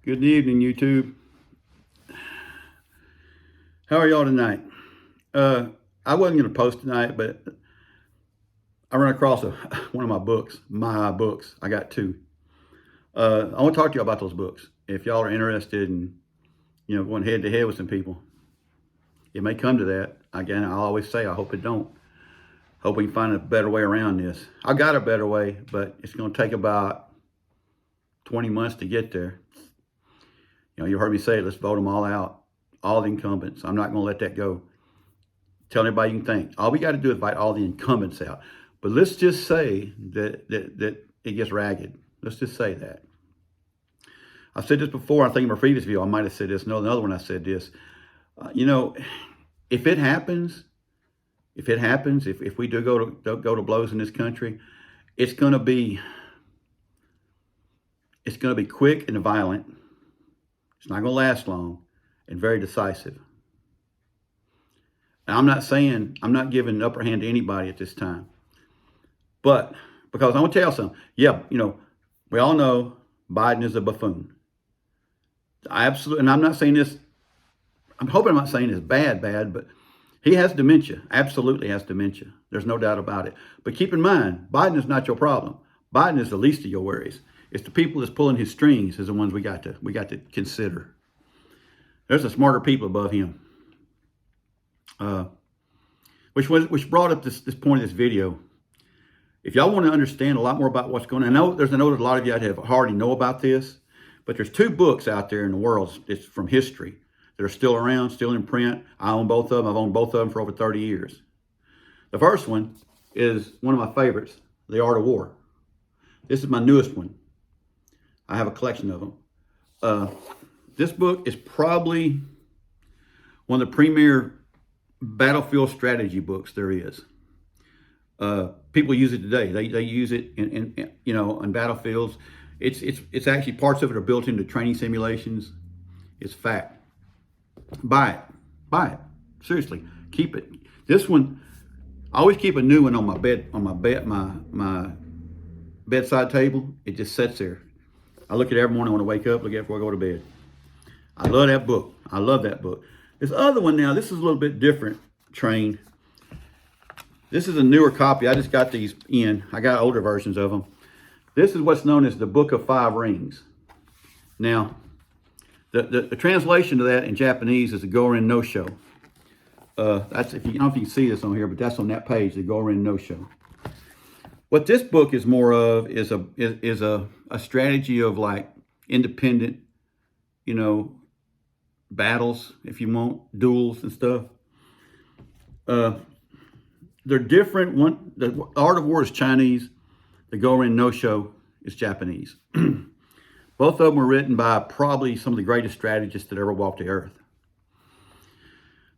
Good evening, YouTube. How are y'all tonight? I wasn't going to post tonight, but I ran across one of my books. I got two. I want to talk to you about those books. If y'all are interested in, going head to head with some people, it may come to that. Again, I always say, I hope it don't. Hope we can find a better way around this. I got a better way, but it's going to take about 20 months to get there. You heard me say it, let's vote them all out. All the incumbents. I'm not going to let that go. Tell anybody you can think. All we got to do is invite all the incumbents out. But let's just say that it gets ragged. Let's just say that. I've said this before. I think in my previous video, I might have said this. No, another one I said this. If it happens, if we do go to blows in this country, it's going to be quick and violent. It's not going to last long, and very decisive. And I'm not giving an upper hand to anybody at this time. But because I'm going to tell you something. Yeah, we all know Biden is a buffoon. And I'm not saying this, I'm hoping I'm not saying this bad, but he has dementia, absolutely has dementia. There's no doubt about it. But keep in mind, Biden is not your problem. Biden is the least of your worries. It's the people that's pulling his strings is the ones we got to consider. There's the smarter people above him. Which brought up this point of this video. If y'all want to understand a lot more about what's going on, I know that a lot of you have already know about this, but there's two books out there in the world. It's from history that are still around, still in print. I own both of them. I've owned both of them for over 30 years. The first one is one of my favorites, The Art of War. This is my newest one. I have a collection of them. This book is probably one of the premier battlefield strategy books there is. People use it today. They use it in battlefields. It's actually, parts of it are built into training simulations. It's fact. Buy it. Seriously, keep it. This one, I always keep a new one on my bedside table. It just sits there. I look at it every morning when I wake up, look at it before I go to bed. I love that book. I love that book. This other one now, this is a little bit different, Train. This is a newer copy. I just got these in. I got older versions of them. This is what's known as the Book of Five Rings. Now, the translation of that in Japanese is the Gorin No Sho. That's, I don't know if you can see this on here, but that's on that page, the Gorin No Sho. What this book is more of is a strategy of like independent, battles, if you want, duels and stuff. They're different. The Art of War is Chinese. The Gorin No Sho is Japanese. Both of them were written by probably some of the greatest strategists that ever walked the earth.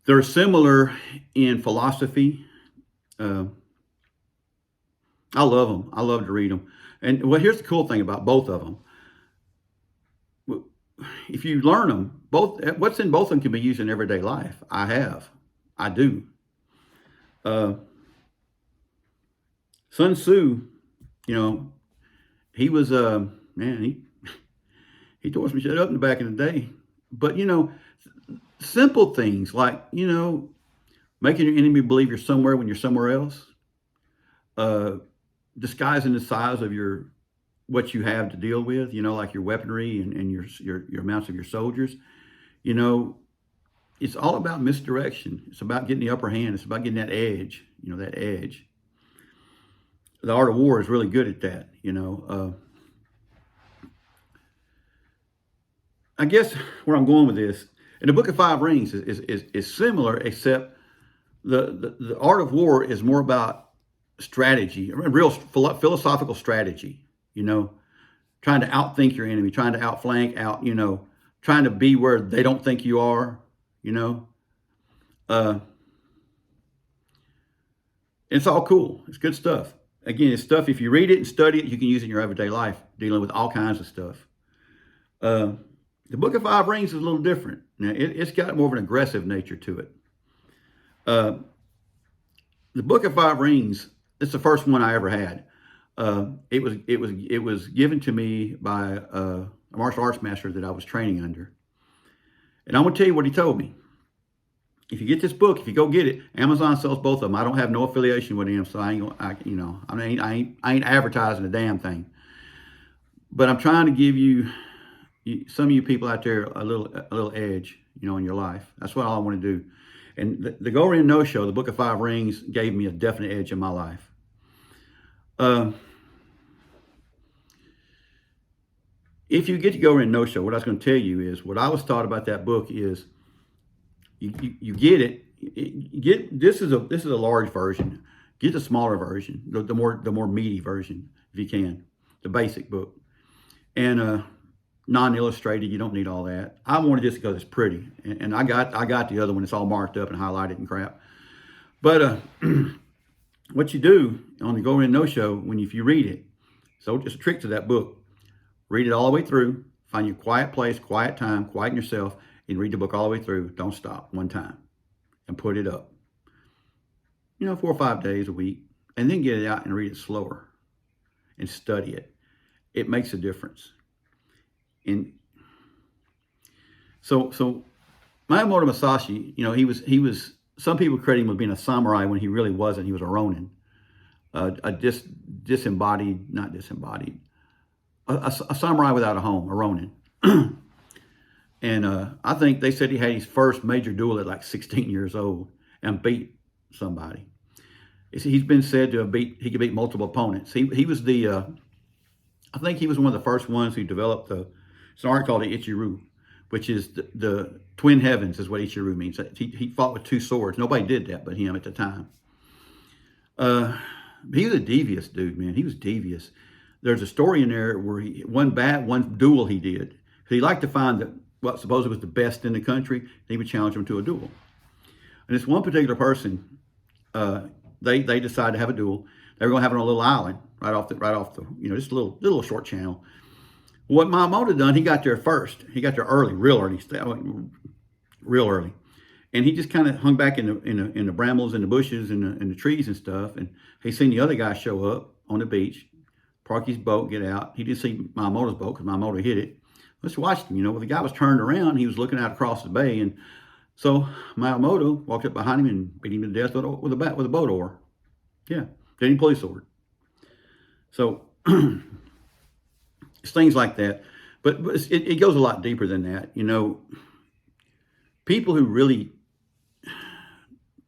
They're similar in philosophy. I love them. I love to read them. And well, here's the cool thing about both of them. If you learn them, what's in both of them can be used in everyday life. I do. Sun Tzu, he was he tore some shit up in the back in the day. But simple things like making your enemy believe you're somewhere when you're somewhere else. Disguising the size of what you have to deal with, like your weaponry and your amounts of your soldiers. It's all about misdirection. It's about getting the upper hand. It's about getting that edge, that edge. The Art of War is really good at that, I guess where I'm going with this, and the Book of Five Rings is similar, except the Art of War is more about strategy, real philosophical strategy, trying to outthink your enemy, trying to outflank, trying to be where they don't think you are, it's all cool. It's good stuff. Again, it's stuff, if you read it and study it, you can use it in your everyday life, dealing with all kinds of stuff. The Book of Five Rings is a little different. Now, it's got more of an aggressive nature to it. The Book of Five Rings, it's the first one I ever had. It was given to me by a martial arts master that I was training under. And I'm going to tell you what he told me. If you get this book, if you go get it, Amazon sells both of them. I don't have no affiliation with them, so I ain't advertising a damn thing. But I'm trying to give you, some of you people out there, a little edge, in your life. That's what all I want to do. And the Gorin No Sho, the Book of Five Rings, gave me a definite edge in my life. If you get to Gorin No Sho, what I was going to tell you is, what I was taught about that book is, you get it. This is a large version. Get the smaller version, the more meaty version if you can, the basic book, and non-illustrated. You don't need all that. I wanted this because it's pretty, and I got the other one. It's all marked up and highlighted and crap. But what you do on the Gorin No Sho, if you read it, so just a trick to that book. Read it all the way through. Find your quiet place, quiet time, quieten yourself, and read the book all the way through. Don't stop one time, and put it up. 4 or 5 days a week, and then get it out and read it slower, and study it. It makes a difference. And so Miyamoto Musashi, he was. Some people credit him with being a samurai when he really wasn't. He was a Ronin, a samurai without a home, a Ronin. And I think they said he had his first major duel at like 16 years old and beat somebody. He's been said to he could beat multiple opponents. He was I think he was one of the first ones who developed it's an art called the Ichiru, which is the twin heavens is what Ichiru means. He fought with two swords. Nobody did that but him at the time. He was a devious dude, man. He was devious. There's a story in there where one duel he did. He liked to find what supposedly was the best in the country. He would challenge them to a duel. And this one particular person, they decided to have a duel. They were going to have it on a little island right off the just a little short channel. What Miyamoto done, he got there first. He got there early, real early, and he just kind of hung back in the brambles and the bushes and the trees and stuff. And he seen the other guy show up on the beach, park his boat, get out. He didn't see Miyamoto's boat because Miyamoto hit it. Let's watch him. Well, the guy was turned around. He was looking out across the bay, and so Miyamoto walked up behind him and beat him to death with a boat oar. Yeah, then he pulled his sword. So it's things like that, but it goes a lot deeper than that. People who really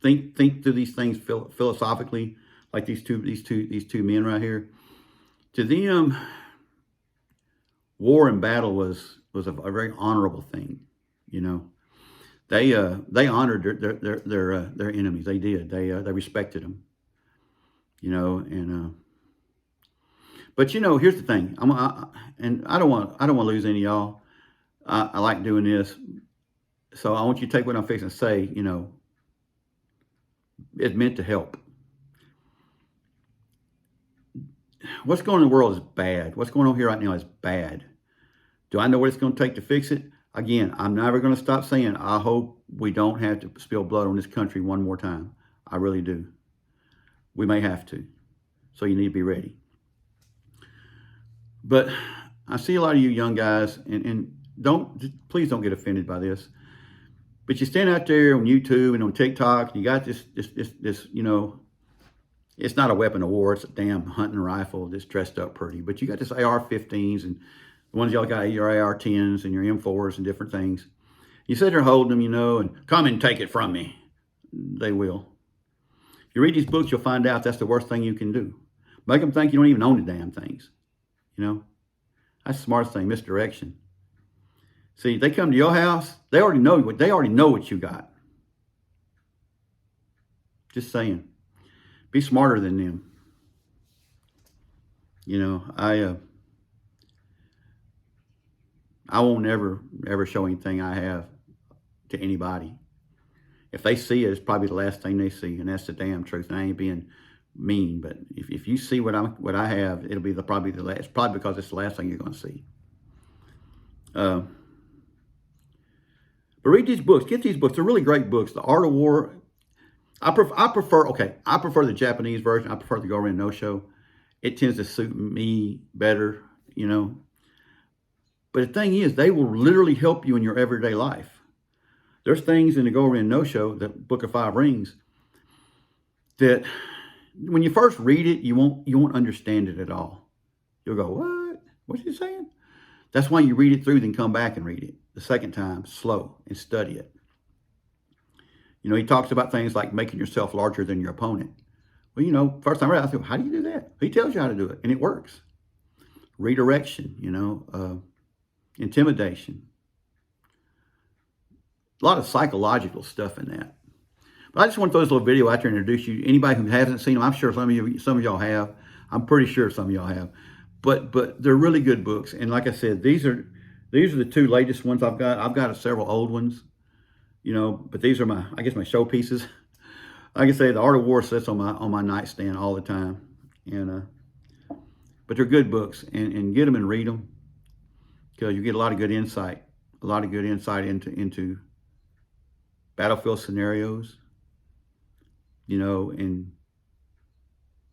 think through these things philosophically, like these two men right here, to them, war and battle was a very honorable thing. They honored their enemies. They did. They respected them. But here's the thing. And I don't want to lose any of y'all. I like doing this, so I want you to take what I'm fixing to say. It's meant to help. What's going on in the world is bad. What's going on here right now is bad. Do I know what it's going to take to fix it? Again, I'm never going to stop saying, I hope we don't have to spill blood on this country one more time. I really do. We may have to. So you need to be ready. But I see a lot of you young guys, and please don't get offended by this. But you stand out there on YouTube and on TikTok, and you got this, it's not a weapon of war, it's a damn hunting rifle that's dressed up pretty. But you got this AR-15s, and the ones y'all got your AR-10s and your M4s and different things. You sit there holding them, and come and take it from me. They will. If you read these books, you'll find out that's the worst thing you can do. Make them think you don't even own the damn things. That's the smartest thing, misdirection. See, they come to your house, they already know what you got. Just saying. Be smarter than them. I won't ever show anything I have to anybody. If they see it, it's probably the last thing they see, and that's the damn truth. And I ain't being mean, but if you see what I have, it'll be probably the last. Probably because it's the last thing you're going to see. But read these books. Get these books. They're really great books. The Art of War. I prefer the Japanese version. I prefer the Gorin No Sho. It tends to suit me better, But But the thing is, they will literally help you in your everyday life. There's things in the Gorin No Sho, the Book of Five Rings, that when you first read it, you won't understand it at all. You'll go, what? What's he saying? That's why you read it through, then come back and read it the second time, slow, and study it. You know, he talks about things like making yourself larger than your opponent. Well, you know, first time I read it, I thought, how do you do that? He tells you how to do it, and it works. Redirection, you know, intimidation. A lot of psychological stuff in that. But I just want to throw this little video out there and introduce you. Anybody who hasn't seen them, I'm sure some of y'all have. I'm pretty sure some of y'all have. But they're really good books. And like I said, these are the two latest ones I've got. I've got several old ones, you know, but these are my showpieces. Like I say, The Art of War sits on my nightstand all the time. And but they're good books, and get them and read them, because you get a lot of good insight, into battlefield scenarios, you know, and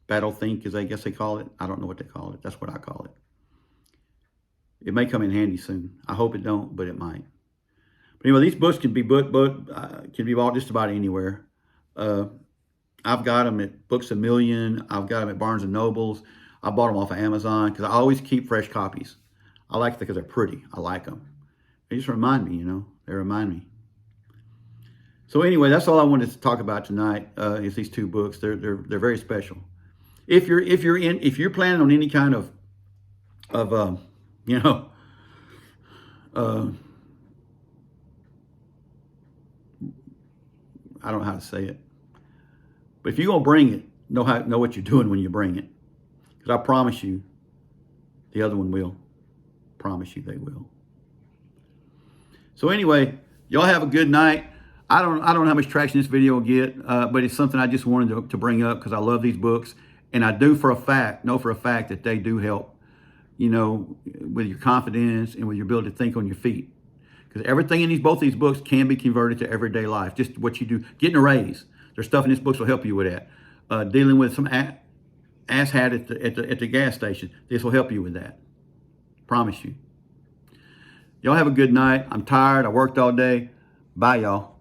battle think, as I guess they call it. I don't know what they call it. That's what I call it. It may come in handy soon. I hope it don't, but it might. But anyway, these books can be bought just about anywhere. I've got them at Books A Million. I've got them at Barnes and Nobles. I bought them off of Amazon because I always keep fresh copies. I like them because they're pretty. I like them. They just remind me, you know. They remind me. So anyway, that's all I wanted to talk about tonight. Is these two books. They're very special. If you're planning on any kind of you know, I don't know how to say it, but if you're gonna bring it, know what you're doing when you bring it, because I promise you, the other one will. Promise you, they will. So anyway, y'all have a good night. I don't know how much traction this video will get, but it's something I just wanted to bring up because I love these books, and I know for a fact that they do help, you know, with your confidence and with your ability to think on your feet. Because everything in both these books can be converted to everyday life. Just what you do, getting a raise. There's stuff in these books will help you with that. Dealing with some ass hat at the gas station. This will help you with that. Promise you. Y'all have a good night. I'm tired. I worked all day. Bye, y'all.